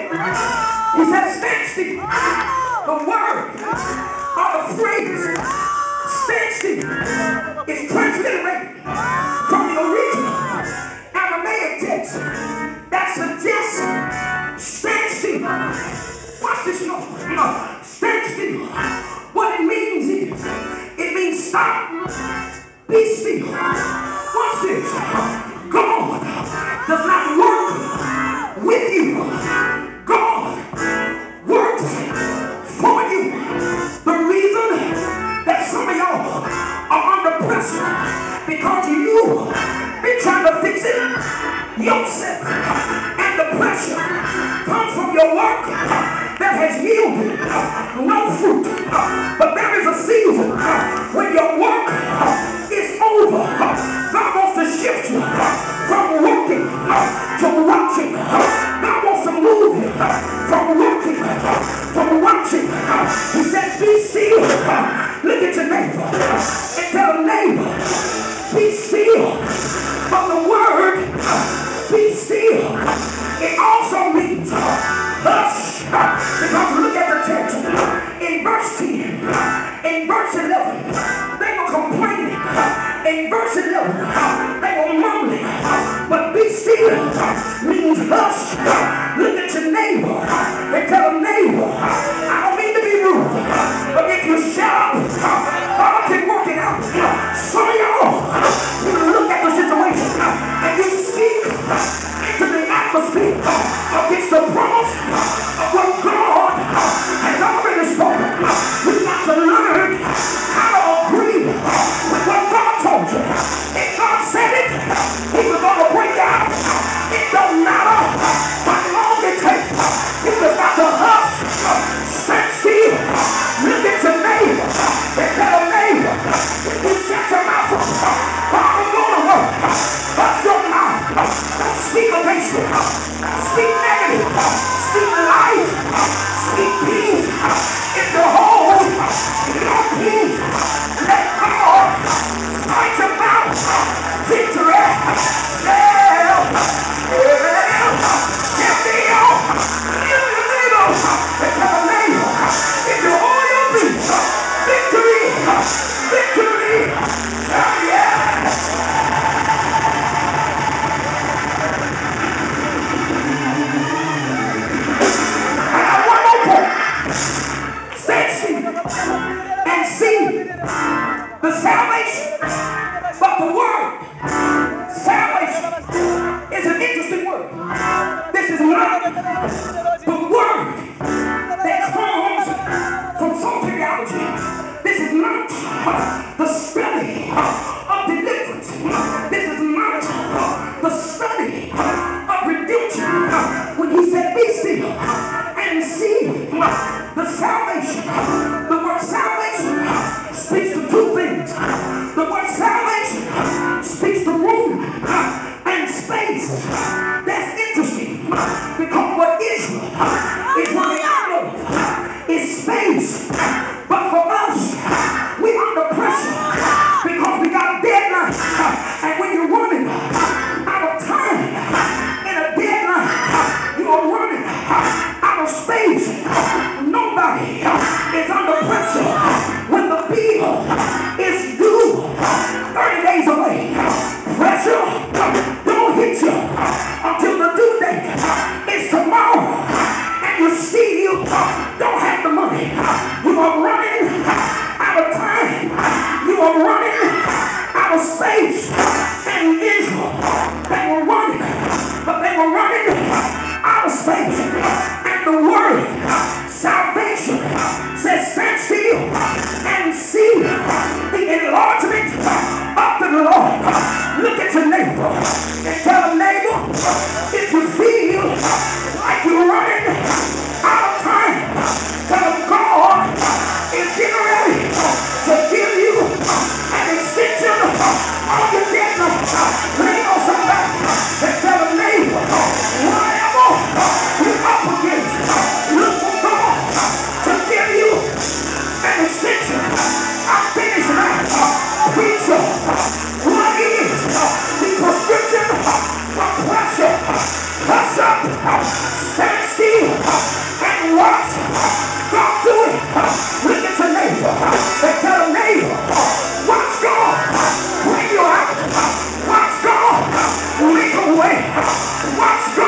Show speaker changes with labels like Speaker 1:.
Speaker 1: He said, stand still. The word or the phrase stand still is transliterated from the original Aramaic text that suggests stand still. Watch this, no. Stand still. What it means is, it means stop, be still. Watch this. God does not work with you. God works for you. The reason that some of y'all are under pressure because you been trying to fix it yourself, and the pressure comes from your work that has yielded no fruit. But there is a season when your work is over. God wants to shift you from working to watching. God wants to move you from working to watching. He said, be still. Look at your neighbor and tell a neighbor, be still. But the word, be still, it also means hush. Because look at the text. In verse 10, in verse 11, they were complaining. In verse 11, they were mumbling. But be still means hush. Look at your neighbor and tell a neighbor, I don't mean to be rude, but if you shut up, God can work it out. Some of y'all, you look at the situation and you speak into the atmosphere against the promise of what God has already spoken. You've got to learn how to agree with what God told you. If God said it, He was going to bring it out. It don't matter how long it takes. You just got to hush, stand still, look at your neighbor and tell a neighbor, you shut your mouth. God is going to work. Hush your mouth. Don't speak against it. Speak negative. Speak life. Speak peace. If the whole your peace, let God fight your mouth. Victory. Yeah. Give me up. Give me a little. And tell a neighbor, if you hold your peace, victory. Victory. Yeah. And see the salvation. But the word salvation is an interesting word. This is not the word that comes from some theology. This is not the study of deliverance. This is not the study of redemption. When he said be still and see the salvation. The word salvation speaks to two things. The word salvation speaks to room and space. That's interesting because what Israel is running out of is space. But for us, we're under pressure because we got a deadline. And when you're running out of time in a deadline, you are running out of space. Nobody is under pressure when the bill is due 30 days away. Pressure don't hit you until the due date is tomorrow, and you still don't have the money. You are running out of time. You are running out of space. And Israel, they were running, but they were running out of space. And the word salvation says stand still and see the enlargement of the Lord. Look at your neighbor and tell a neighbor, if you feel like you're running out of time, tell them God is getting ready to give you an extension of your deadline. Lean on somebody and tell a neighbor, whatever you Watch God.